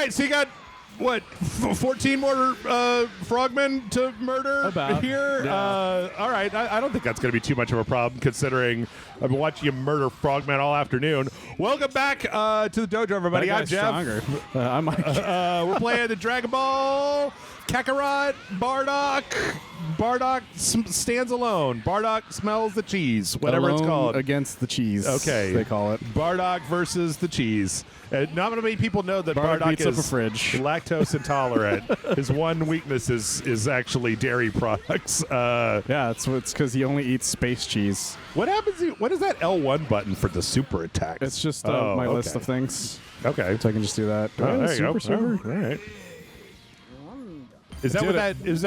right, so you got what, 14 more frogmen to murder here? Yeah. All right, I don't think that's going to be too much of a problem, considering I've been watching you murder frogmen all afternoon. Welcome back to the dojo, everybody. I'm Jeff. Stronger. I'm Mike. We're playing the Dragon Ball Kakarot. Bardock stands alone. Bardock smells the cheese, whatever it's called. Against the cheese. Okay. They call it. Bardock versus the cheese. Not many people know that Bardock Bardock beats up is a fridge. lactose intolerant. His one weakness is actually dairy products. Yeah, it's because he only eats space cheese. What happens? What is that L1 button for the super attack? It's just my list of things. Okay. So I can just do that. Oh, there you go. Super. All right. Is that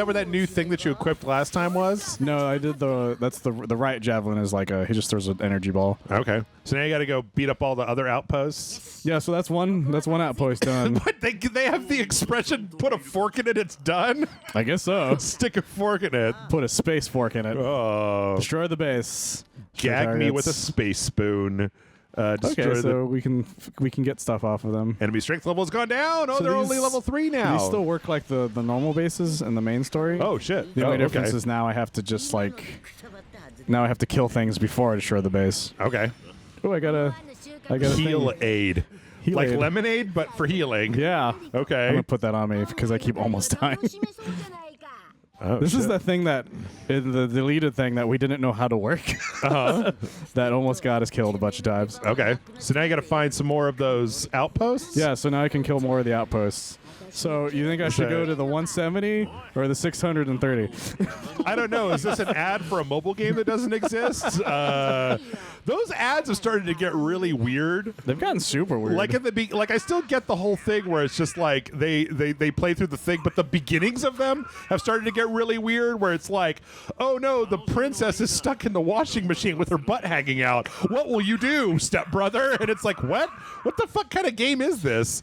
what that new thing that you equipped last time was? No, I did that's the right javelin is like he just throws an energy ball. Okay. So now you got to go beat up all the other outposts. Yeah, so that's one outpost done. But they have the expression "put a fork in it, it's done." I guess so. Stick a fork in it. Put a space fork in it. Oh. Destroy the base. Destroy Gag me targets. with a space spoon. Okay, so we can get stuff off of them. Enemy strength level has gone down. Oh, So they're these- only level 3 now. These still work like the normal bases in the main story. Oh shit. The only okay. difference is now I have to just now I have to kill things before I destroy the base. Okay. Oh, I got a Heal thing. aid. Heal like aid. lemonade, but for healing. Yeah. Okay. I'm gonna put that on me because I keep almost dying. Oh, This is shit. the thing that the deleted thing that we didn't know how to work. That almost got us killed a bunch of times. Okay. So now you got to find some more of those outposts? Yeah, so now I can kill more of the outposts. So you think I should go to the 170 or the 630? I don't know. Is this an ad for a mobile game that doesn't exist? Those ads have started to get really weird. They've gotten super weird. Like at the I still get the whole thing where it's just like they play through the thing, but the beginnings of them have started to get really weird. Where it's like, oh no, the princess is stuck in the washing machine with her butt hanging out. What will you do, stepbrother? And it's like, what? What the fuck kind of game is this?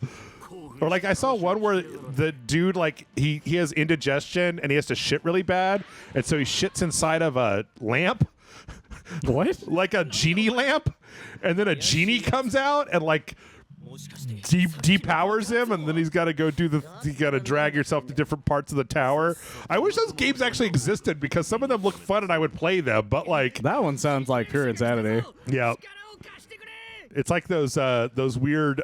Or like I saw one where the dude he has indigestion and he has to shit really bad, and so he shits inside of a lamp. What? Like a genie lamp, and then a genie comes out and depowers him, and then he's got to go you got to drag yourself to different parts of the tower. I wish those games actually existed because some of them look fun and I would play them, but That one sounds like pure insanity. yeah, it's like those weird.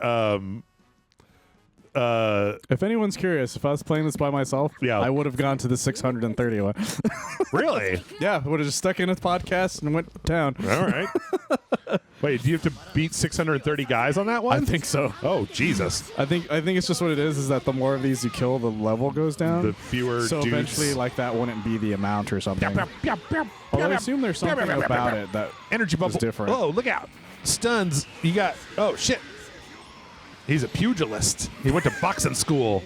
If anyone's curious, if I was playing this by myself, Yeah. I would have gone to the 630 one. Really? Yeah, would have just stuck in a podcast and went down. All right. Wait, do you have to beat 630 guys on that one? I think so. Oh, Jesus. I think it's just what it is that the more of these you kill, the level goes down. The fewer so dudes. eventually, that wouldn't be the amount or something. Although I assume there's something about it that energy bubble. is different. Oh, look out. Stuns. You got. Oh, shit. He's a pugilist. He went to boxing school.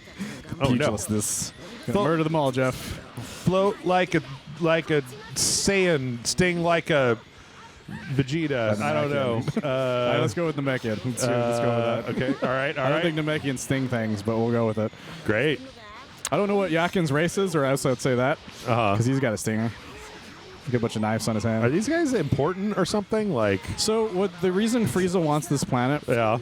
Oh, no. This. Flo- Murder them all, Jeff. Float like a Saiyan, sting like a Vegeta. I don't know. All right, let's go with Namekian. Let's go with that. Okay. All right. I don't think Namekians sting things, but we'll go with it. Great. I don't know what Yakin's race is, or else I'd say that. Because he's got a stinger. Get a bunch of knives on his hand. Are these guys important or something? So what the reason Frieza wants this planet Yeah.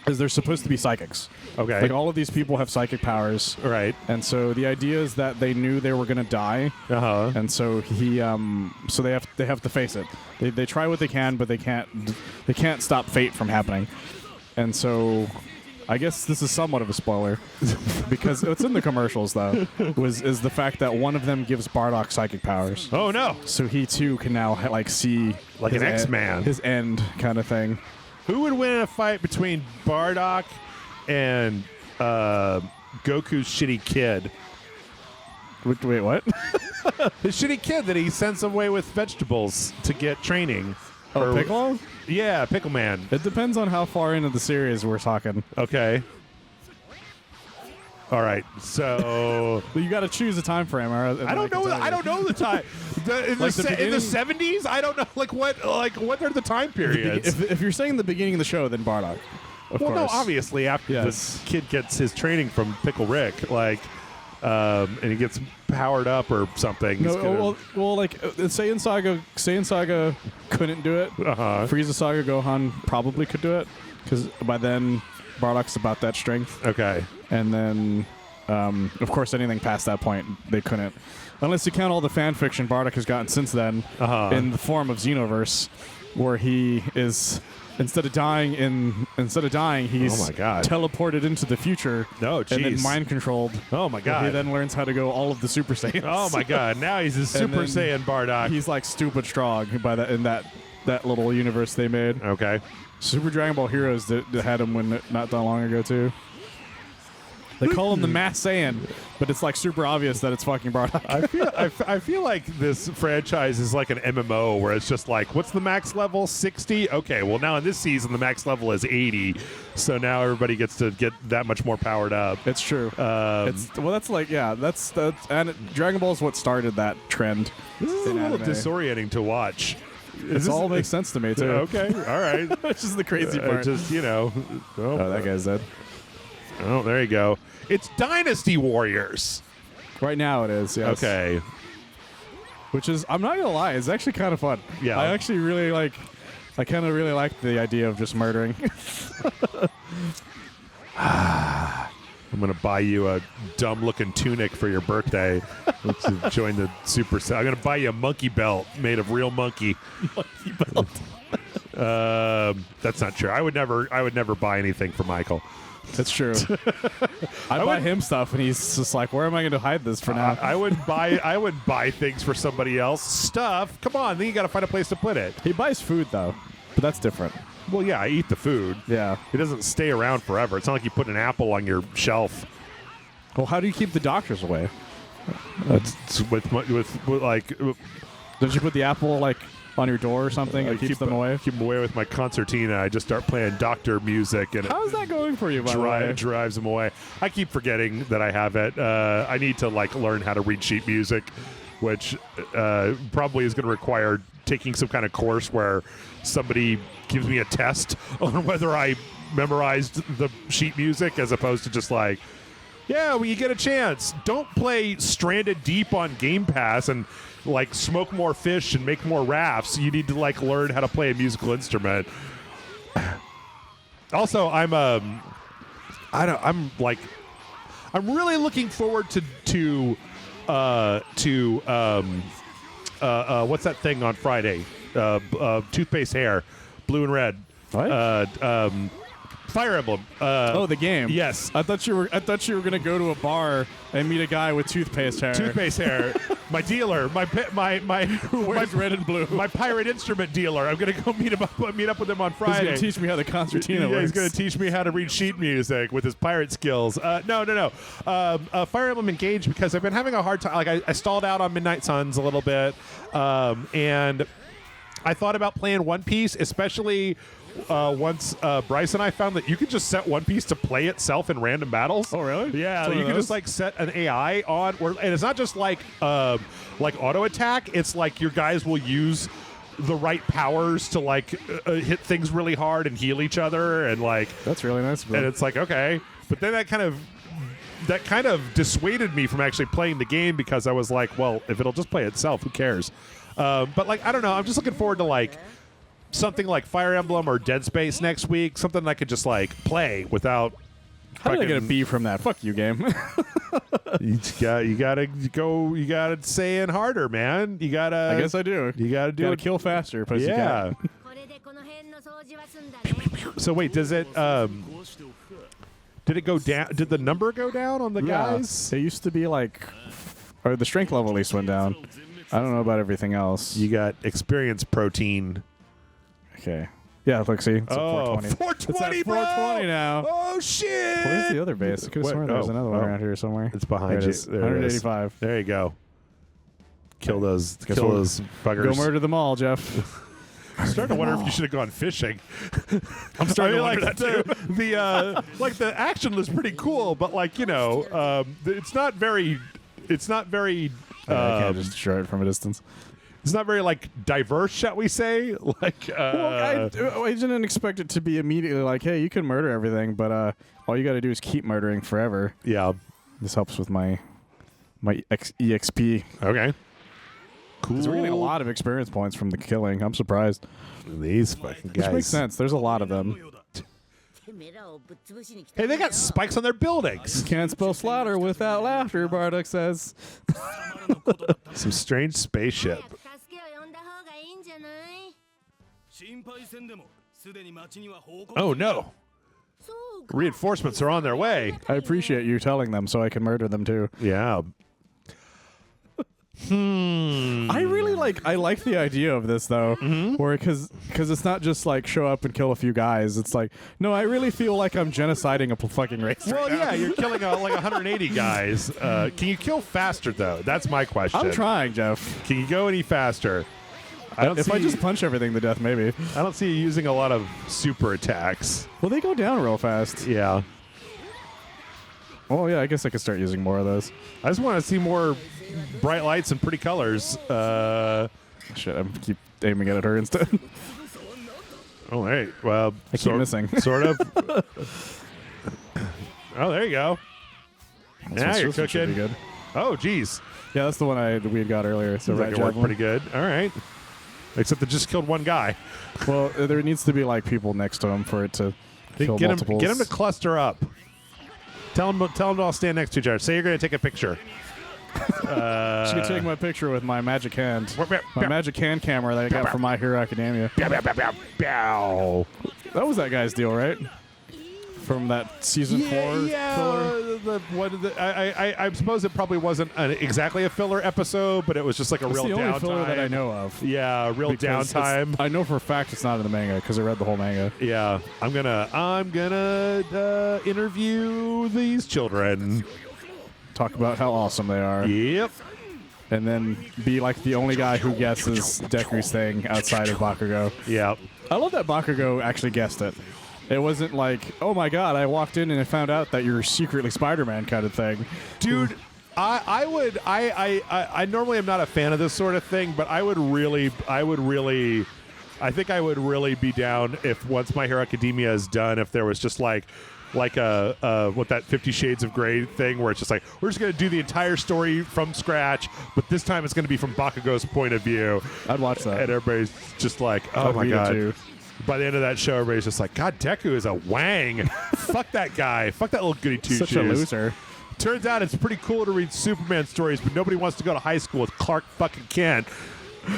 is they're supposed to be psychics. Okay. Like all of these people have psychic powers. Right. And so the idea is that they knew they were going to die. Uh-huh. And so so they have to face it. They try what they can, but they can't stop fate from happening. And so I guess this is somewhat of a spoiler because it's in the commercials though. Is the fact that one of them gives Bardock psychic powers. Oh, no. So he too can now see Like his an X-Man. his end kind of thing. Who would win in a fight between Bardock and Goku's shitty kid? Wait, what? The shitty kid that he sends away with vegetables to get training. Oh, Piccolo? Yeah, Pickle Man. It depends on how far into the series we're talking. Okay. All right. So But you got to choose a time frame. I don't know. I don't know the time. In the 70s, I don't know. What are the time periods? If you're saying the beginning of the show, then Bardock. Of Well, course. no, obviously after Yes. this kid gets his training from Pickle Rick, and he gets powered up or something. He's gonna- well, like Saiyan Saga couldn't do it. Frieza Saga Gohan probably could do it because by then Bardock's about that strength. Okay. And then, of course, anything past that point they couldn't, unless you count all the fan fiction Bardock has gotten since then in the form of Xenoverse, where he is. Instead of dying, he's oh my God. teleported into the future. No, and then mind controlled. Oh my God! He then learns how to go all of the Super Saiyans. Oh my God! Now he's a Super Saiyan Bardock. He's like stupid strong by that in that little universe they made. Okay. Super Dragon Ball Heroes that had him not that long ago too. They call him the Mass Saiyan, but it's like super obvious that it's fucking Bardock. I feel like this franchise is like an MMO where it's just like, what's the max level? 60? Okay, well now in this season the max level is 80, so now everybody gets to get that much more powered up. It's true. That's and Dragon Ball is what started that trend. This is a little disorienting to watch. It all makes sense to me too. Okay, all right. Which is the crazy part. Just oh, that guy's dead. Oh, there you go. It's Dynasty Warriors. Right now it is, yes. Okay. Which is, I'm not going to lie, it's actually kind of fun. Yeah. I kind of really like the idea of just murdering. I'm going to buy you a dumb-looking tunic for your birthday to join the Super Saiyan. I'm going to buy you a monkey belt made of real monkey. Monkey belt. That's not true. I would never buy anything for Michael. That's true. I buy him stuff, and he's just like, "Where am I going to hide this for now?" I would buy things for somebody else. Stuff. Come on, then you got to find a place to put it. He buys food though, but that's different. Well, yeah, I eat the food. Yeah, it doesn't stay around forever. It's not like you put an apple on your shelf. Well, how do you keep the doctors away? With like. Don't you put the apple like on your door or something and keeps them away? Keep them away with my concertina. I just start playing doctor music, and how's that going for you? By the way, drives them away. I keep forgetting that I have it. I need to like learn how to read sheet music, which probably is going to require taking some kind of course where somebody gives me a test on whether I memorized the sheet music, as opposed to just like, yeah, when you get a chance, don't play Stranded Deep on Game Pass and like smoke more fish and make more rafts. You need to like learn how to play a musical instrument. Also, I'm really looking forward to what's that thing on Friday? Toothpaste hair, blue and red. What? Fire Emblem. The game. Yes. I thought you were gonna go to a bar and meet a guy with toothpaste hair. Toothpaste hair. My dealer. My who wears red and blue. My pirate instrument dealer. I'm gonna go meet up with him on Friday. He's gonna teach me how the concertina works. He's gonna teach me how to read sheet music with his pirate skills. No. Fire Emblem Engage, because I've been having a hard time. Like I stalled out on Midnight Suns a little bit, and I thought about playing One Piece, especially. Once Bryce and I found that you could just set One Piece to play itself in random battles. Oh, really? Yeah, you can just like set an AI on, and it's not just like auto attack. It's like your guys will use the right powers to like hit things really hard and heal each other, and like that's really nice. And it's like, okay, but then that kind of dissuaded me from actually playing the game, because I was like, well, if it'll just play itself, who cares? But like, I don't know. I'm just looking forward to like something like Fire Emblem or Dead Space next week, something I could just like play without. How did I get a B from that? Fuck you, game. you gotta say it harder, man. You gotta. I guess I do. You gotta do it. Kill faster, pussy yeah. So wait, does it? Did it go down? Did the number go down on the guys? It used to be like, or the strength level at least went down. I don't know about everything else. You got experience protein. Okay. Yeah, look, see. It's 420. 420, it's at 420 now. Oh, shit. Where's the other base? I could have sworn there was another one around here somewhere. It's behind you. There 185. There you go. Kill those buggers. Go murder them all, Jeff. I'm starting to wonder if you should have gone fishing. I'm starting to wonder that too. The action was pretty cool, but like, it's not very I can't just destroy it from a distance. It's not very like diverse, shall we say? Like, I didn't expect it to be immediately like, hey, you can murder everything, but all you got to do is keep murdering forever. Yeah, this helps with my my EXP. Okay. Cool. Because we're getting a lot of experience points from the killing. I'm surprised. These fucking guys. Which makes sense. There's a lot of them. Hey, they got spikes on their buildings. Can't spell slaughter without laughter, BARDOCK says. Some strange spaceship. Oh, no. Reinforcements are on their way. I appreciate you telling them so I can murder them too. Yeah. I really like the idea of this though, where because it's not just like show up and kill a few guys. It's like, no, I really feel like I'm genociding a fucking race. Well, yeah, you're killing like 180 guys. Can you kill faster though? That's my question. I'm trying, Jeff. Can you go any faster? If I just punch everything to death, maybe. I don't see you using a lot of super attacks. Well, they go down real fast. Yeah. Oh yeah, I guess I could start using more of those. I just want to see more bright lights and pretty colors. Shit, I keep aiming at her instead. Oh, hey. Well, I keep missing. Sort of. Oh, there you go. Now you're cooking. Good. Oh, geez. Yeah, that's the one we had got earlier. So that worked pretty good. All right. Except it just killed one guy. Well, there needs to be like people next to him for it to kill multiples. Get him to cluster up. Tell him to all stand next to each other. Say you're going to take a picture. She can take my picture with my magic hand. My magic hand camera that I got from My Hero Academia. That was that guy's deal, right? From that season 4 filler? I suppose it probably wasn't exactly a filler episode, but it was just like a real downtime. It's the only filler that I know of. Yeah, real downtime. I know for a fact it's not in the manga because I read the whole manga. Yeah, I'm gonna interview these children. Talk about how awesome they are. Yep. And then be like the only guy who guesses Deku's thing outside of Bakugo. Yep. I love that Bakugo actually guessed it. It wasn't like, oh my god, I walked in and I found out that you're secretly Spider-Man kind of thing. Dude, I normally am not a fan of this sort of thing, but I think I would really be down if once My Hero Academia is done, if there was just like a what that 50 Shades of Grey thing where it's just like, we're just going to do the entire story from scratch, but this time it's going to be from Bakugo's point of view. I'd watch that. And everybody's just like, oh my god. By the end of that show, everybody's just like, God, Deku is a wang. Fuck that guy. Fuck that little goody two-shoes. Such a loser. Turns out it's pretty cool to read Superman stories, but nobody wants to go to high school with Clark fucking Kent.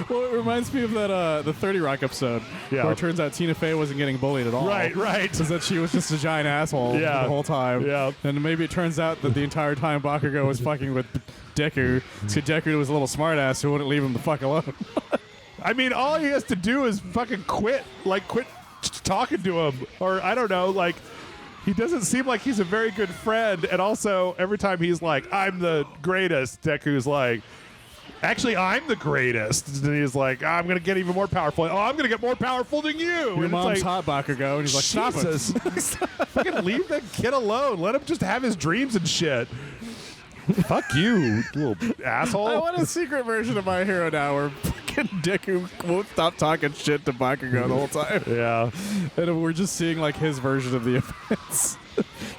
Well, it reminds me of that the 30 Rock episode where it turns out Tina Fey wasn't getting bullied at all. Right. Because that she was just a giant asshole the whole time. Yeah. And maybe it turns out that the entire time Bakugo was fucking with Deku, so Deku was a little smartass who wouldn't leave him the fuck alone. I mean, all he has to do is fucking quit talking to him. Or, I don't know, like, he doesn't seem like he's a very good friend. And also, every time he's like, I'm the greatest, Deku's like, actually, I'm the greatest. And he's like, I'm going to get even more powerful. Oh, I'm going to get more powerful than you. Your and mom's it's like, hot, Bakugo. And he's like, stop it. Fucking leave that kid alone. Let him just have his dreams and shit. Fuck you, little asshole. I want a secret version of My Hero now where fucking Deku won't stop talking shit to Bakugo the whole time. Yeah. And we're just seeing like his version of the events.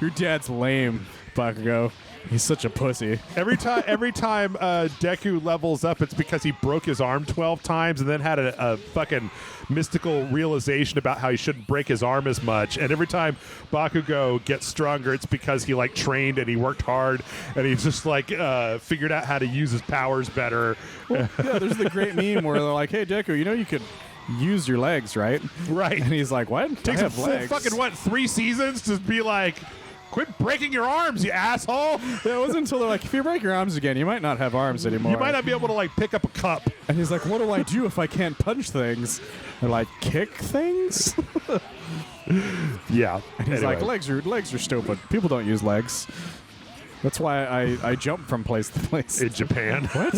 Your dad's lame, Bakugo. He's such a pussy. Every time Deku levels up, it's because he broke his arm 12 times and then had a fucking mystical realization about how he shouldn't break his arm as much. And every time Bakugo gets stronger, it's because he like trained and he worked hard and he's just like figured out how to use his powers better. Well, yeah, there's the great meme where they're like, hey, Deku, you know you could use your legs, right? Right. And he's like, what? Takes a full fucking, 3 seasons to be like, quit breaking your arms, you asshole. Yeah, it wasn't until they're like, if you break your arms again, you might not have arms anymore. You might not be able to like pick up a cup. And he's like, what do I do if I can't punch things? They're like, kick things? Yeah. And he's like, legs are stupid. People don't use legs. That's why I jump from place to place. In Japan. What?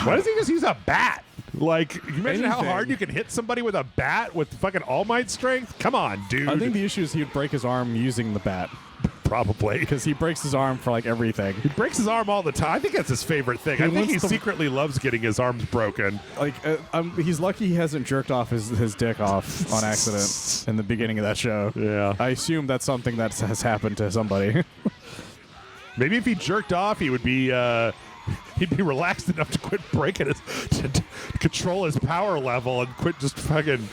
Why does he just use a bat? Like, you imagine how Anything. hard you can hit somebody with a bat with fucking All Might strength? Come on, dude. I think the issue is he would break his arm using the bat. Probably. Because he breaks his arm for like everything. He breaks his arm all the time. I think that's his favorite thing. I think he secretly loves getting his arms broken. Like, he's lucky he hasn't jerked off his dick off on accident in the beginning of that show. Yeah. I assume that's something that has happened to somebody. Maybe if he jerked off, he would be he'd be relaxed enough to quit breaking his to control his power level and quit just fucking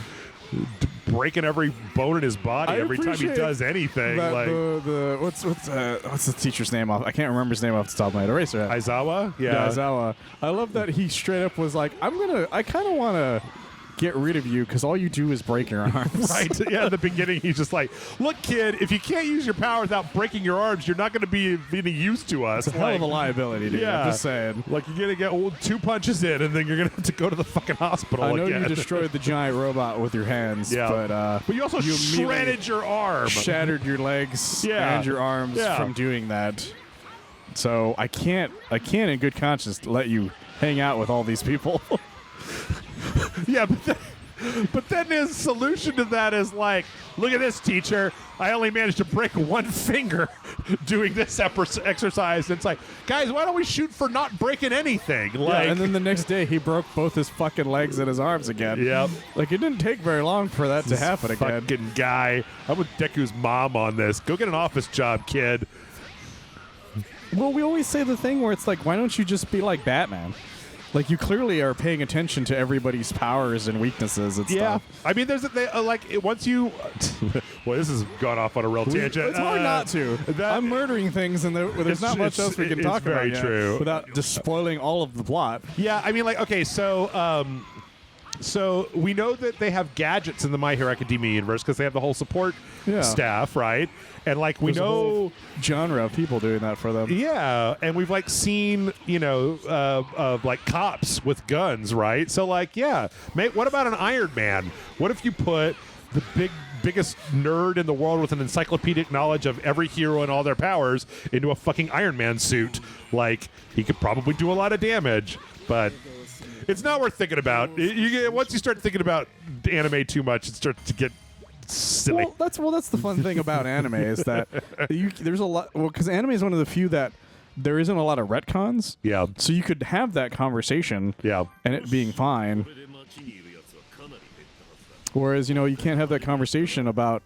breaking every bone in his body every time he does anything. That Like what's the teacher's name off? I can't remember his name off the top of my head. Eraserhead. Aizawa, Yeah, Aizawa. I love that he straight up was like, I kind of want to get rid of you because all you do is break your arms. Right. Yeah, at the beginning, he's just like, look, kid, if you can't use your power without breaking your arms, you're not going to be any use to us. It's a hell of a liability, dude. Yeah. I'm just saying. Like, you're going to get 2 punches in, and then you're going to have to go to the fucking hospital I know again. you destroyed the giant robot with your hands, but you also shredded your arm. Shattered your legs and your arms from doing that. So I can't in good conscience let you hang out with all these people. Yeah, but then his solution to that is like, look at this, teacher. I only managed to break one finger doing this exercise. And it's like, guys, why don't we shoot for not breaking anything? Like, and then the next day, he broke both his fucking legs and his arms again. Yep. Like, it didn't take very long for that to happen again. Fucking guy. I'm with Deku's mom on this. Go get an office job, kid. Well, we always say the thing where it's like, why don't you just be like Batman? Like, you clearly are paying attention to everybody's powers and weaknesses and stuff. I mean, there's once you. Well, this has gone off on a real tangent. It's hard not to. I'm murdering things, and there's not much else we can talk about yet true. without just spoiling all of the plot. Yeah, I mean, like, okay, so we know that they have gadgets in the My Hero Academia universe because they have the whole support staff, right? And like There's a whole genre of people doing that for them. Yeah, and we've like seen, like cops with guns, right? So like, yeah, mate, what about an Iron Man? What if you put the biggest nerd in the world with an encyclopedic knowledge of every hero and all their powers into a fucking Iron Man suit? Like, he could probably do a lot of damage, but it's not worth thinking about. Once you start thinking about anime too much, it starts to get silly. Well, that's the fun thing about anime is that there's a lot. Well, because anime is one of the few that there isn't a lot of retcons. Yeah. So you could have that conversation. Yeah. And it being fine. Whereas you can't have that conversation about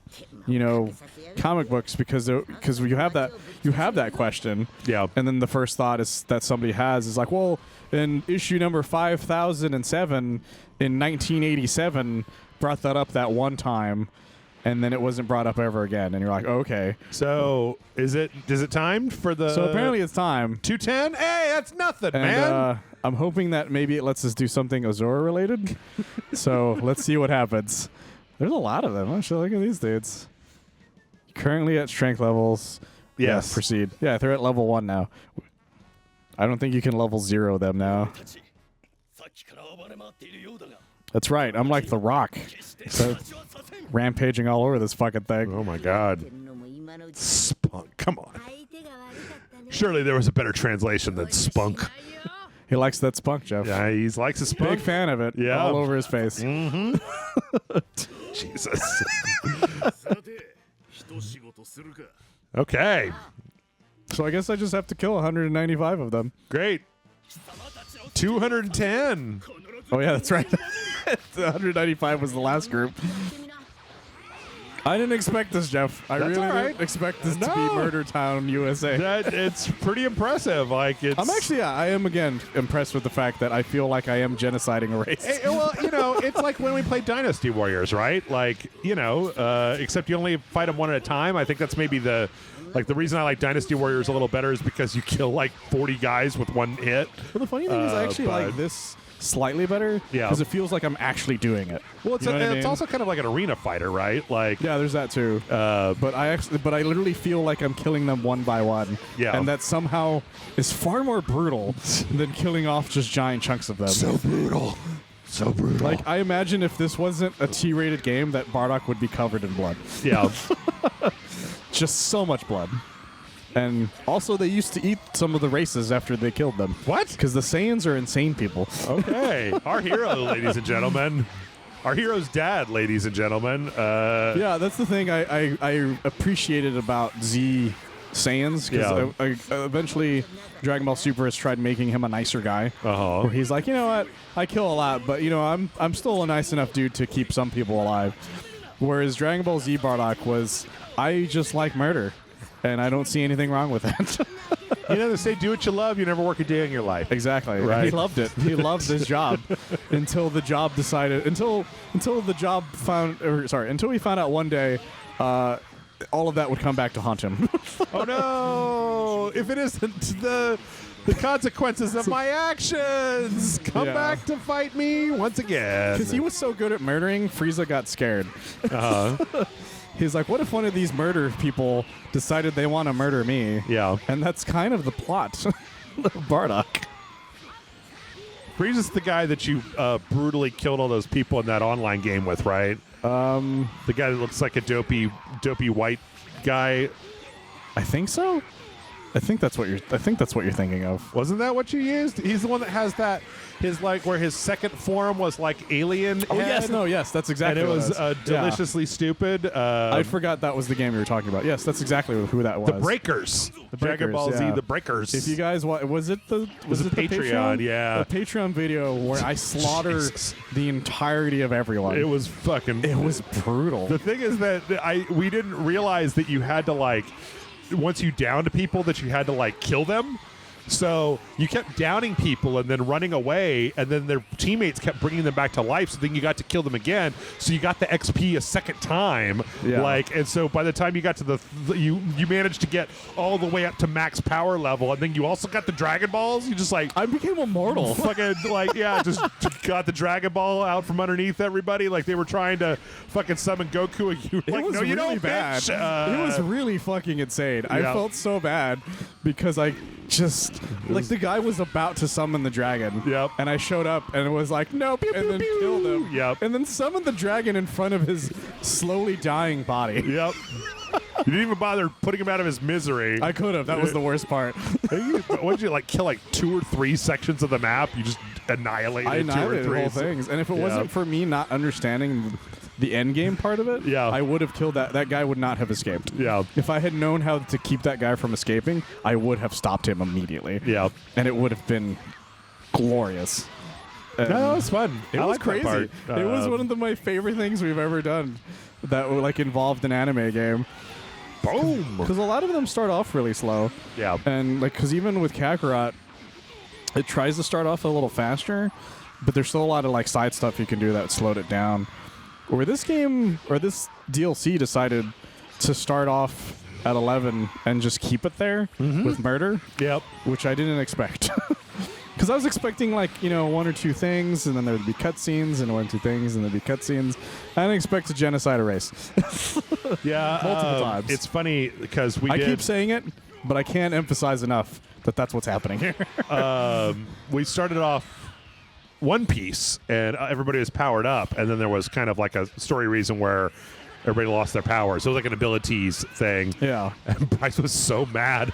comic books because you have that question. Yeah. And then the first thought is that somebody is like, well, in issue number 5007 in 1987 brought that up that one time. And then it wasn't brought up ever again, and you're like, oh, okay. So is it timed for the? So apparently it's time. 210. Hey, that's nothing, And, man. I'm hoping that maybe it lets us do something Azora related. So let's see what happens. There's a lot of them. Actually, look at these dudes. Currently at strength levels. Yes. Proceed. Yeah, they're at level 1 now. I don't think you can level 0 them now. That's right. I'm like The Rock. So rampaging all over this fucking thing. Oh my god. Spunk. Come on. Surely there was a better translation than spunk. He likes that spunk, Jeff. Yeah, he likes a spunk. Big fan of it. Yeah. All over his face. Mm-hmm. Jesus. Okay. So I guess I just have to kill 195 of them. Great. 210. Oh, yeah, that's right. 195 was the last group. I didn't expect this, Jeff. I That's really all right. didn't expect this to be Murder Town, USA. It's pretty impressive. Like, it's. I'm actually, I am again impressed with the fact that I feel like I am genociding a race. Hey, well, it's like when we played Dynasty Warriors, right? Like, except you only fight them one at a time. I think that's maybe the reason I like Dynasty Warriors a little better is because you kill like 40 guys with one hit. Well, the funny thing is I actually like this slightly better because it feels like I'm actually doing it. Well, it's also kind of like an arena fighter, right? Like, yeah, there's that too. But I literally feel like I'm killing them one by one. Yeah, and that somehow is far more brutal than killing off just giant chunks of them. So brutal. So brutal. Like, I imagine if this wasn't a T-rated game, that Bardock would be covered in blood. Yeah. Just so much blood. And also, they used to eat some of the races after they killed them. What? Because the Saiyans are insane people. Okay. Our hero, ladies and gentlemen. Our hero's dad, ladies and gentlemen. Yeah, that's the thing I appreciated about Z Saiyans. Because eventually, Dragon Ball Super has tried making him a nicer guy. Uh-huh. Where he's like, you know what? I kill a lot, but, I'm still a nice enough dude to keep some people alive. Whereas Dragon Ball Z Bardock was, I just like murder. And I don't see anything wrong with that. You know, they say do what you love. You never work a day in your life. Exactly. Right. He loved it. He loved his job until the job decided until the job found until he found out one day all of that would come back to haunt him. Oh no! If it isn't the consequences of my actions, come back to fight me once again. Because he was so good at murdering, Frieza got scared. Uh-huh. He's like, what if one of these murder people decided they want to murder me? Yeah. And that's kind of the plot of Bardock. Frieza's the guy that you brutally killed all those people in that online game with, right? The guy that looks like a dopey white guy. I think so. I think that's what you're thinking of. Wasn't that what you used? He's the one that has that where his second form was like alien. Oh head, yes, that's exactly. and it what was deliciously stupid. I forgot that was the game you were talking about. Yes, that's exactly who that was. The Breakers. The Dragon Ball Z. yeah. The Breakers. If you guys want, was it the Patreon? Yeah, the Patreon video where I slaughter the entirety of everyone. It was fucking. It was brutal. The thing is that we didn't realize that you had to once you downed people that you had to kill them. So you kept downing people and then running away, and then their teammates kept bringing them back to life. So then you got to kill them again. So you got the XP a second time. Yeah. And so by the time you got to you managed to get all the way up to max power level, and then you also got the Dragon Balls. You just I became immortal. fucking just got the Dragon Ball out from underneath everybody. Like they were trying to fucking summon Goku, and you were It was no, you really don't, bad. bitch. It was really fucking insane. I Yeah. felt so bad because I just the guy was about to summon the dragon. Yep. And I showed up and it was like, nope, and then killed him. Yep. And then summoned the dragon in front of his slowly dying body. Yep. You didn't even bother putting him out of his misery. I could have. That was the worst part. What did you kill 2 or 3 sections of the map? You just annihilated I 2 or annihilated 3 whole things. And if it Yeah. wasn't for me not understanding the end game part of it, Yeah. I would have killed that. That guy would not have escaped. Yeah. If I had known how to keep that guy from escaping, I would have stopped him immediately. Yeah. And it would have been glorious. And No, it was fun. It I was liked that crazy. part. It was one of my favorite things we've ever done that involved an anime game. Boom. Because a lot of them start off really slow. Yeah. And because even with Kakarot, it tries to start off a little faster, but there's still a lot of side stuff you can do that slowed it down. Where this game or this DLC decided to start off at 11 and just keep it there with murder, Yep. which I didn't expect. Because I was expecting 1 or 2 things, and then there would be cutscenes, and 1 or 2 things, and there'd be cutscenes. I didn't expect to genocide a race. Yeah. Multiple times. It's funny because I keep saying it, but I can't emphasize enough that that's what's happening here. we started off One Piece, and everybody was powered up, and then there was kind of a story reason where everybody lost their powers. So it was like an abilities thing. Yeah. And Bryce was so mad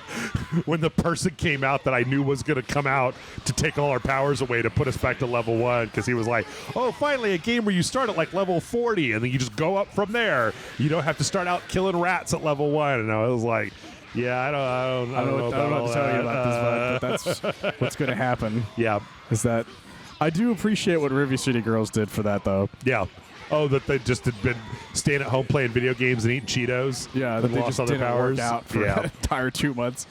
when the person came out that I knew was going to come out to take all our powers away to put us back to level 1, because he was like, oh, finally a game where you start at level 40 and then you just go up from there. You don't have to start out killing rats at level 1. And I was like, yeah, I don't know I don't know all what to tell you that. about this, but that's what's going to happen. Yeah. Is that I do appreciate what Review City Girls did for that, though. Yeah. Oh, that they just had been staying at home playing video games and eating Cheetos. Yeah, that and they lost just all their didn't powers. work out for Yeah. an entire 2 months.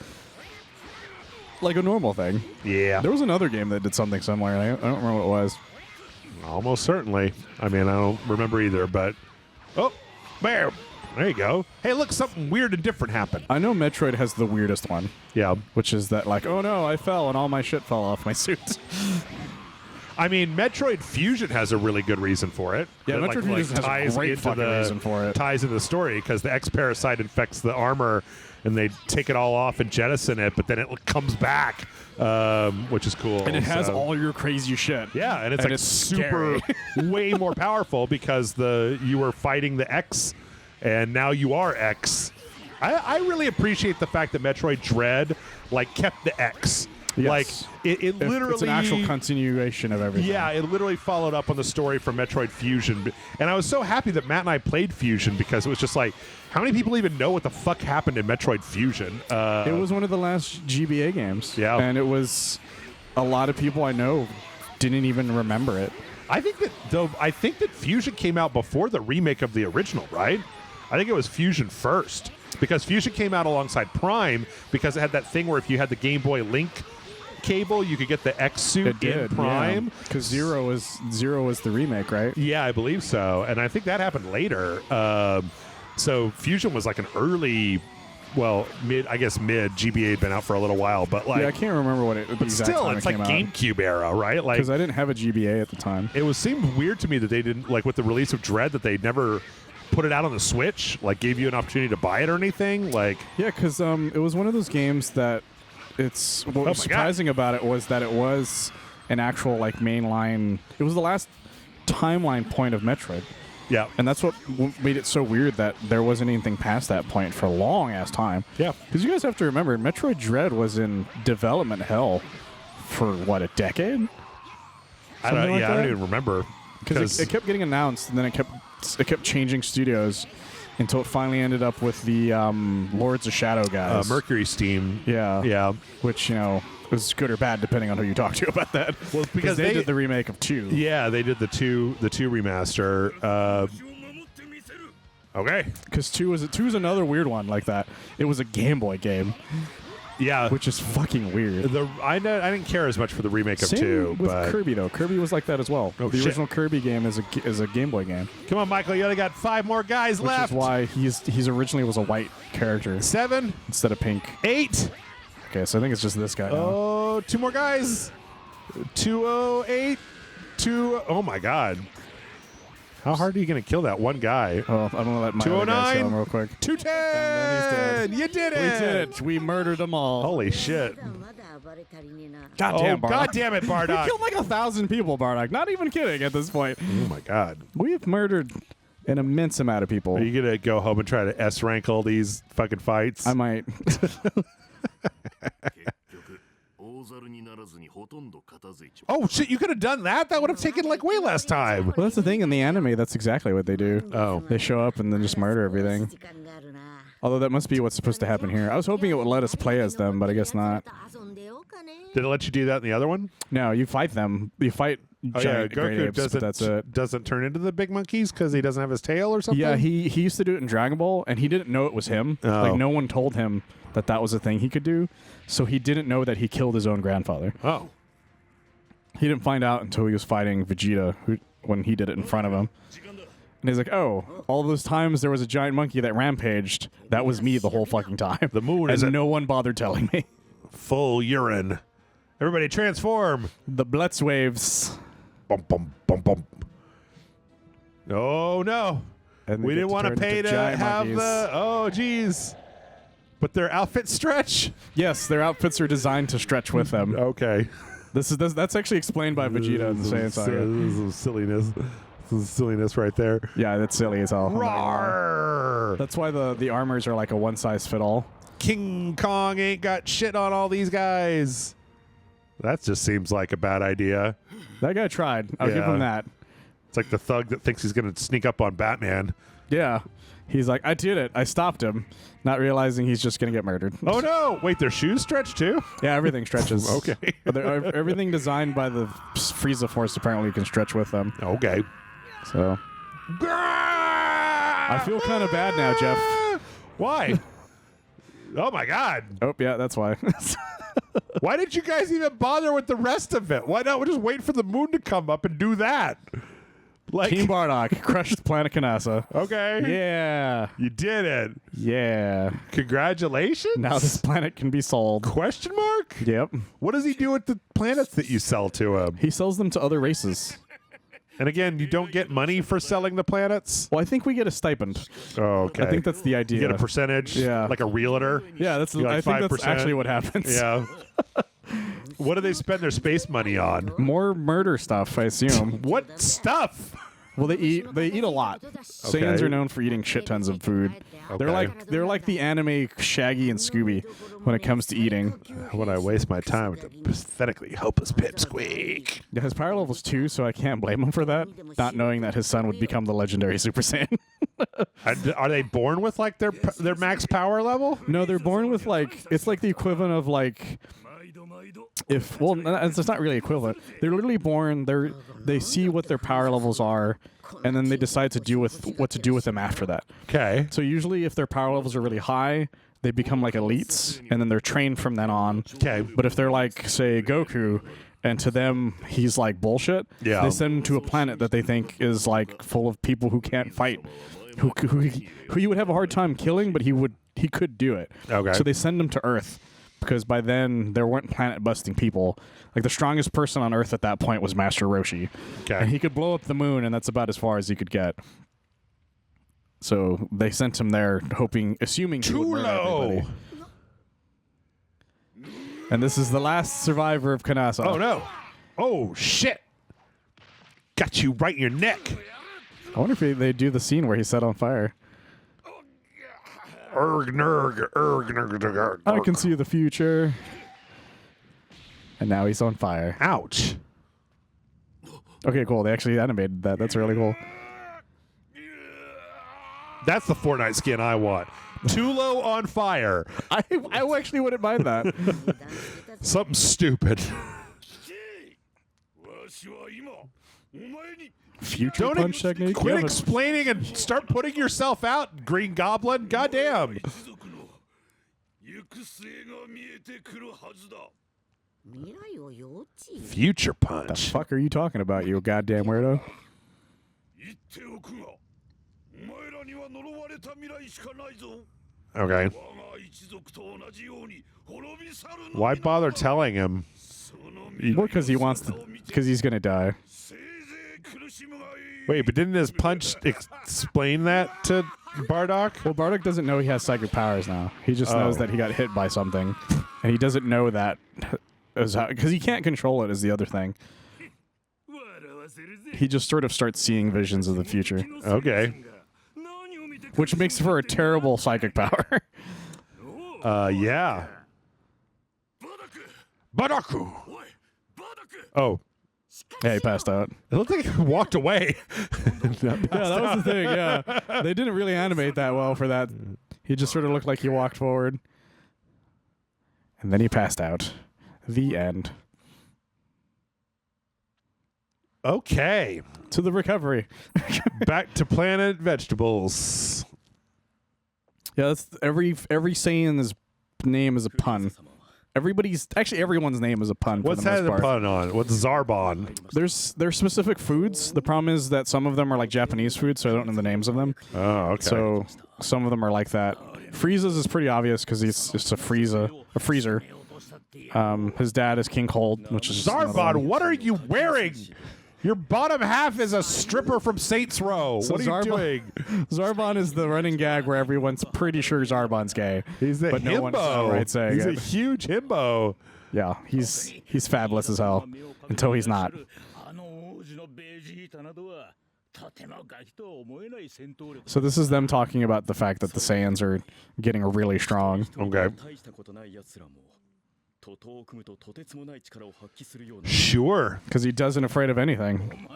Like a normal thing. Yeah. There was another game that did something similar. I don't remember what it was. Almost certainly. I mean, I don't remember either, but... Oh, bam. There you go. Hey, look, something weird and different happened. I know Metroid has the weirdest one, Yeah. which is that oh no, I fell and all my shit fell off my suit. I mean, Metroid Fusion has a really good reason for it. Yeah, That, Metroid Fusion has a ties great into fucking reason for it. Ties into the story, because the X-Parasite infects the armor, and they take it all off and jettison it, but then it comes back, which is cool. And it has So- all your crazy shit. Yeah, and it's And like it's super, way more powerful because you were fighting the X, and now you are X. I really appreciate the fact that Metroid Dread kept the X. Yes. It literally... It's an actual continuation of everything. Yeah, it literally followed up on the story from Metroid Fusion. And I was so happy that Matt and I played Fusion, because it was just how many people even know what the fuck happened in Metroid Fusion? It was one of the last GBA games. Yeah. And it was a lot of people I know didn't even remember it. I think that Fusion came out before the remake of the original, right? I think it was Fusion first. Because Fusion came out alongside Prime because it had that thing where if you had the Game Boy Link cable, you could get the X suit in Prime. Because Zero was the remake, right? Yeah, I believe so. And I think that happened later. So Fusion was like an early, mid GBA had been out for a little while, but like, yeah, I can't remember what but still, it's like GameCube era, right? Like, because I didn't have a GBA at the time. It seemed weird to me that they didn't, like, with the release of Dread, that they never put it out on the Switch, like gave you an opportunity to buy it or anything. Like, yeah, because it was one of those games that what was surprising about it was that it was an actual like mainline. It was the last timeline point of Metroid. Yeah, and that's what made it so weird that there wasn't anything past that point for a long ass time. Yeah, because you guys have to remember, Metroid Dread was in development hell for what, a decade? I don't even remember because it kept getting announced and then it kept changing studios until it finally ended up with the Lords of Shadow guys. Mercury Steam. Yeah. Which, was good or bad depending on who you talk to about that. Well, because they did the remake of 2. Yeah, they did the 2 remaster. Okay. Because 2 is another weird one like that. It was a Game Boy game. Yeah, which is fucking weird. I didn't care as much for the remake of Same 2. with but Kirby though. Kirby was like that as well. Oh, the original Kirby game is a Game Boy game. Come on, Michael, you only got 5 more guys left. Which is why he's originally was a white character. 7 instead of pink. 8. Okay, so I think it's just this guy now. Oh, 2 more guys. 208. Oh my God. How hard are you going to kill that one guy? Oh, I'm going to let my 209 kill him real quick. 210. You did it. We did it. We murdered them all. Holy shit. God damn it, Bardock. We killed like 1,000 people, Bardock. Not even kidding at this point. Oh my God. We've murdered an immense amount of people. Are you going to go home and try to S-rank all these fucking fights? I might. Oh shit, you could have done that? That would have taken like way less time. Well, that's the thing. In the anime, that's exactly what they do. Oh. They show up and then just murder everything. Although that must be what's supposed to happen here. I was hoping it would let us play as them, but I guess not. Did it let you do that in the other one? No, you fight them. You fight giant great apes, but that's it. Doesn't turn into the big monkeys because he doesn't have his tail or something? Yeah, he used to do it in Dragon Ball, and he didn't know it was him. Oh. Like, no one told him that was a thing he could do, so he didn't know that he killed his own grandfather. Oh. He didn't find out until he was fighting Vegeta when he did it in front of him. And he's like, oh, all those times there was a giant monkey that rampaged, that was me the whole fucking time. The moon is no one bothered telling me. Full urine. Everybody transform. The Blitz waves. Bum, bum, bum, bum. Oh, no. And we didn't want to pay to have monkeys. Oh, geez. But their outfits stretch? Yes, their outfits are designed to stretch with them. Okay. That's actually explained by Vegeta in the Saiyan Saga. This is silliness. This is silliness right there. Yeah, that's silly as hell. Roar! That's why the armors are like a one-size-fit-all. King Kong ain't got shit on all these guys. That just seems like a bad idea. That guy tried. I'll give him that. It's like the thug that thinks he's going to sneak up on Batman. Yeah. He's like, I did it. I stopped him, not realizing he's just going to get murdered. Oh, no. Wait, their shoes stretch too? Yeah, everything stretches. Okay. Everything designed by the Frieza Force apparently can stretch with them. Okay. So. I feel kind of bad now, Jeff. Why? Oh, my God. Oh, yeah, that's why. Why did you guys even bother with the rest of it? Why not just wait for the moon to come up and do that? Like Team Bardock crushed planet Kanasa. Okay. Yeah. You did it. Yeah. Congratulations. Now this planet can be sold. Question mark? Yep. What does he do with the planets that you sell to him? He sells them to other races. And again, you don't get money for selling the planets? Well, I think we get a stipend. Oh, okay. I think that's the idea. You get a percentage? Yeah. Like a realtor? Yeah, I think 5%? that's actually what happens. Yeah. What do they spend their space money on? More murder stuff, I assume. What stuff? Well, they eat a lot. Saiyans are known for eating shit tons of food. Okay. They're like the anime Shaggy and Scooby when it comes to eating. When I waste my time with the pathetically hopeless pipsqueak. Yeah, his power level's 2, so I can't blame him for that. Not knowing that his son would become the legendary Super Saiyan. Are they born with like their max power level? No, they're born with like it's like the equivalent of like it's not really equivalent. They're literally born. They see what their power levels are, and then they decide to do with what to do with them after that. Okay. So usually, if their power levels are really high, they become like elites, and then they're trained from then on. Okay. But if they're like, say, Goku, and to them he's like bullshit, Yeah. they send him to a planet that they think is like full of people who can't fight, who you would have a hard time killing, but he could do it. Okay. So they send him to Earth, because by then there weren't planet busting people. Like the strongest person on Earth at that point was Master Roshi. Okay. And he could blow up the moon, and that's about as far as he could get. So they sent him there, assuming he would murder everybody. And this is the last survivor of Kanasa. Oh no! Oh shit! Got you right in your neck. I wonder if they do the scene where he's set on fire. I can see the future. And now he's on fire. Ouch! Okay, cool. They actually animated that. That's really cool. That's the Fortnite skin I want. Tulo on fire. I actually wouldn't mind that. Something stupid. Future Don't punch technique. Quit Yeah, explaining and start putting yourself out, Green Goblin. Goddamn. Future the punch. fuck are you talking about, you goddamn weirdo? Okay. Why bother telling him? Well, because he's gonna die. Wait, but didn't his punch explain that to Bardock? Well, Bardock doesn't know he has psychic powers now. He just knows that he got hit by something, and he doesn't know that because he can't control it. Is the other thing. He just sort of starts seeing visions of the future, Okay. which makes for a terrible psychic power. Yeah. Bardock. Oh, Yeah, he passed out. it looked like he walked away. Yeah, that was the thing. Yeah, they didn't really animate that well for that. He just sort of looked like he walked forward, and then he passed out. The end. Okay. To the recovery. Back to Planet Vegetables. Yeah, that's every Saiyan's name is a pun. Everyone's name is a pun. What's for the that most a part. pun on? What's Zarbon? There's specific foods. The problem is that some of them are like Japanese food, so I don't know the names of them. Oh, okay. So some of them are like that. Frieza's is pretty obvious because he's just a freezer. His dad is King Cold, which is Zarbon, what are you wearing? Your bottom half is a stripper from Saints Row. So what are you doing? Zarbon is the running gag where everyone's pretty sure Zarbon's gay. He's a but himbo. no one's outright saying He's it. a huge himbo. Yeah, he's fabulous as hell until he's not. So this is them talking about the fact that the Saiyans are getting really strong. Okay. Sure. Because he doesn't afraid of anything.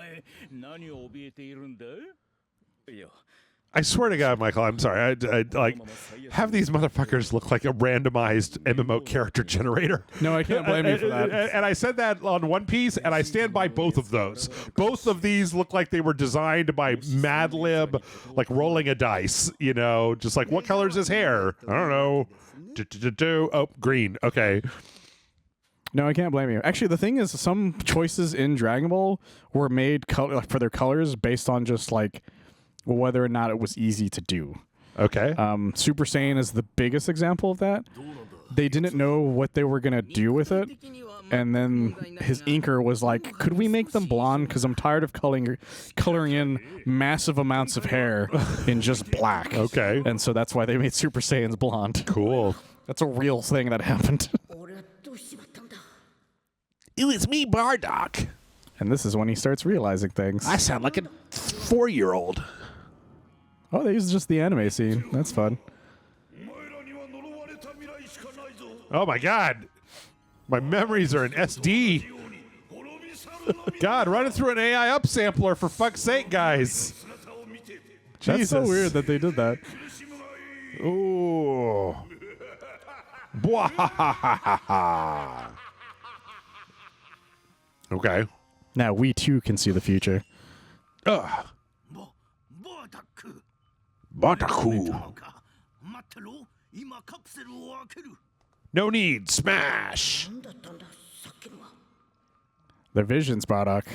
I swear to God, Michael, I'm sorry. I like have these motherfuckers look like a randomized MMO character generator. No, I can't blame you for that. And I said that on One Piece, and I stand by both of those. Both of these look like they were designed by Mad Lib, like rolling a dice, you know, just like, what color is his hair? I don't know. Oh, green. Okay. No, I can't blame you. Actually, the thing is, some choices in Dragon Ball were made for their colors based on just like whether or not it was easy to do. Okay. Super Saiyan is the biggest example of that. They didn't know what they were going to do with it. And then his inker was like, could we make them blonde? Because I'm tired of coloring in massive amounts of hair in just black. Okay. And so that's why they made Super Saiyans blonde. Cool. That's a real thing that happened. It was me, Bardock. And this is when he starts realizing things. I sound like a 4-year-old. Oh, they used just the anime scene. That's fun. Oh my God. My memories are in SD. God, run it through an AI upsampler for fuck's sake, guys. That's Jesus. so weird that they did that. Ooh. Bwahahaha. Okay. Now we too can see the future. Ugh. Bardock. No need. Smash. Their visions, Bardock,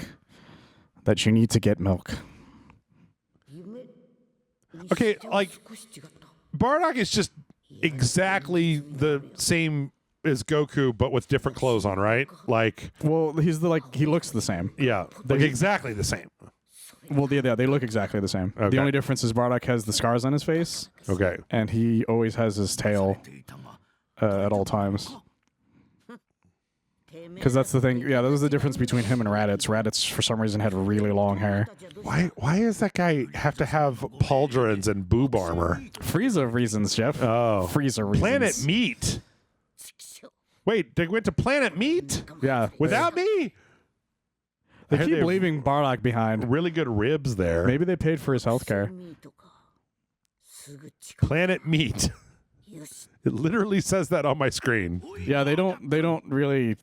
that you need to get milk. Okay, like Bardock is just exactly the same as Goku, but with different clothes on, right? Like, Well, he looks the same. yeah, like exactly the same. Well, yeah, they look exactly the same. Okay. The only difference is Bardock has the scars on his face, Okay. and he always has his tail at all times. Because that's the thing. Yeah, that was the difference between him and Raditz. Raditz, for some reason, had really long hair. Why does that guy have to have pauldrons and boob armor? Frieza reasons, Jeff. Oh. Frieza reasons. Planet Meat. Wait, they went to Planet Meat? Yeah. Without me? They I heard keep they have leaving Bardock behind. really good ribs there. Maybe they paid for his health care. Planet Meat. It literally says that on my screen. Yeah, they don't really,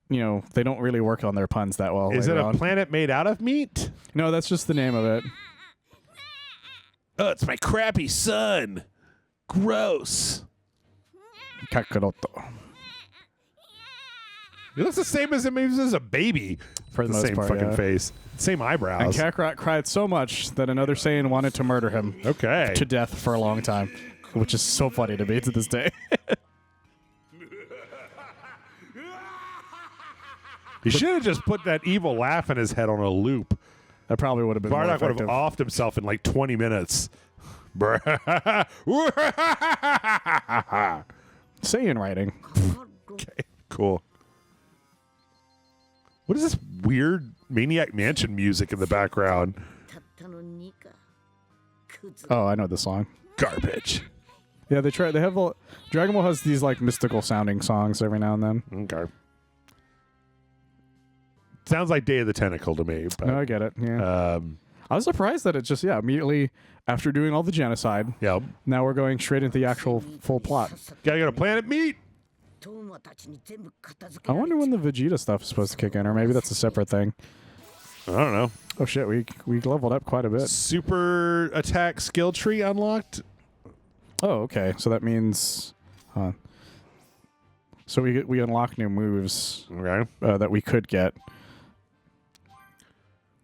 they don't really work on their puns that well. Is it later a on. planet made out of meat? No, that's just the name of it. Oh, it's my crappy son. Gross. Kakarot. He looks the same as him. He was a baby. For the the most same part, fucking yeah. face. Same And eyebrows. Kakarot cried so much that another Saiyan wanted to murder him Okay. to death for a long time, which is so funny to me to this day. He should have just put that evil laugh in his head on a loop. That probably would have been more Bardock would have effective. offed himself in like 20 minutes. Saiyan writing. Okay, cool. What is this weird Maniac Mansion music in the background? Oh, I know the song. Garbage. Yeah, they have Dragon Ball has these like mystical sounding songs every now and then. Okay. Sounds like Day of the Tentacle to me. But, No, I get it. Yeah. I was surprised that it just immediately after doing all the genocide, yeah. now we're going straight into the actual full plot. Gotta go to Planet Meat. I wonder when the Vegeta stuff is supposed to kick in, or maybe that's a separate thing. I don't know. Oh shit, we leveled up quite a bit. Super attack skill tree unlocked. Oh, okay. So that means, so we unlock new moves Okay. that we could get.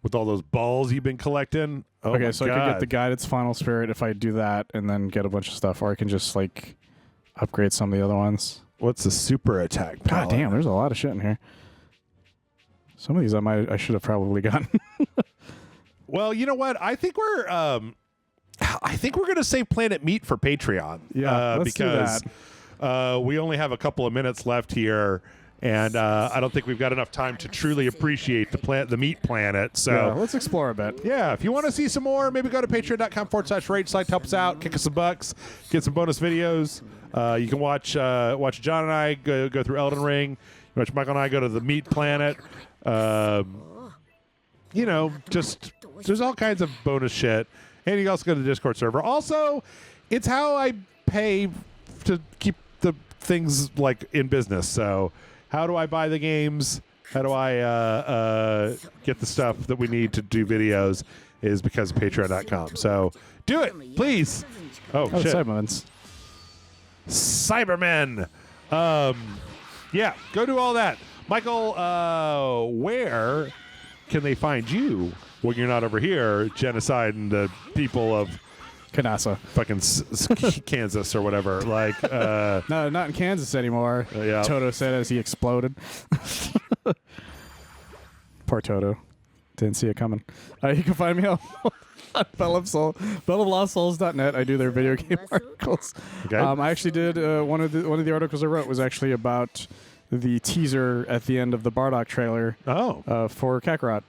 With all those balls you've been collecting. Oh Okay, my so I God. could get the Guided's Final Spirit if I do that, and then get a bunch of stuff, or I can just like upgrade some of the other ones. What's the super attack? God palette? damn, there's a lot of shit in here. Some of these I should have probably gotten. Well, you know what? I think we're gonna save Planet Meat for Patreon. Yeah, let's do because we only have a couple of minutes left here, and I don't think we've got enough time to truly appreciate the meat planet. So. Yeah, let's explore a bit. Yeah, if you want to see some more, maybe go to patreon.com/RageSelect. Help us out, kick us some bucks, get some bonus videos. You can watch John and I go through Elden Ring. You watch Michael and I go to the meat planet. Just there's all kinds of bonus shit. And you can also go to the Discord server. Also, it's how I pay to keep the things like in business. So how do I buy the games? How do I get the stuff that we need to do videos is because of patreon.com. So do it, please. Oh, Oh, shit. Cybermans. Cybermen. Yeah, go do all that. Michael, where can they find you when you're not over here genociding the people of Kanasa. fucking Kansas or whatever? Like, No, not in Kansas anymore. Yeah. Toto said as he exploded. Poor Toto. Didn't see it coming. You can find me on belloflostsouls.net. I do their video game articles. Okay. I actually did one of the articles I wrote was actually about the teaser at the end of the Bardock trailer for Kakarot.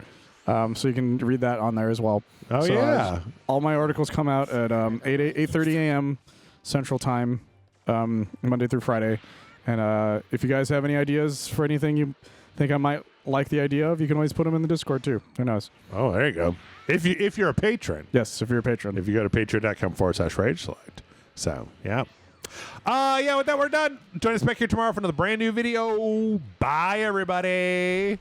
So you can read that on there as well. Oh, So, yeah. all my articles come out at 8:30 a.m. Central Time, Monday through Friday. And if you guys have any ideas for anything you think I might like the idea of, you can always put them in the Discord too. Who knows? Oh, there you go. If you're a patron. Yes, if you're a patron. If you go to patreon.com/RageSelect. So, yeah. With that, we're done. Join us back here tomorrow for another brand new video. Bye, everybody.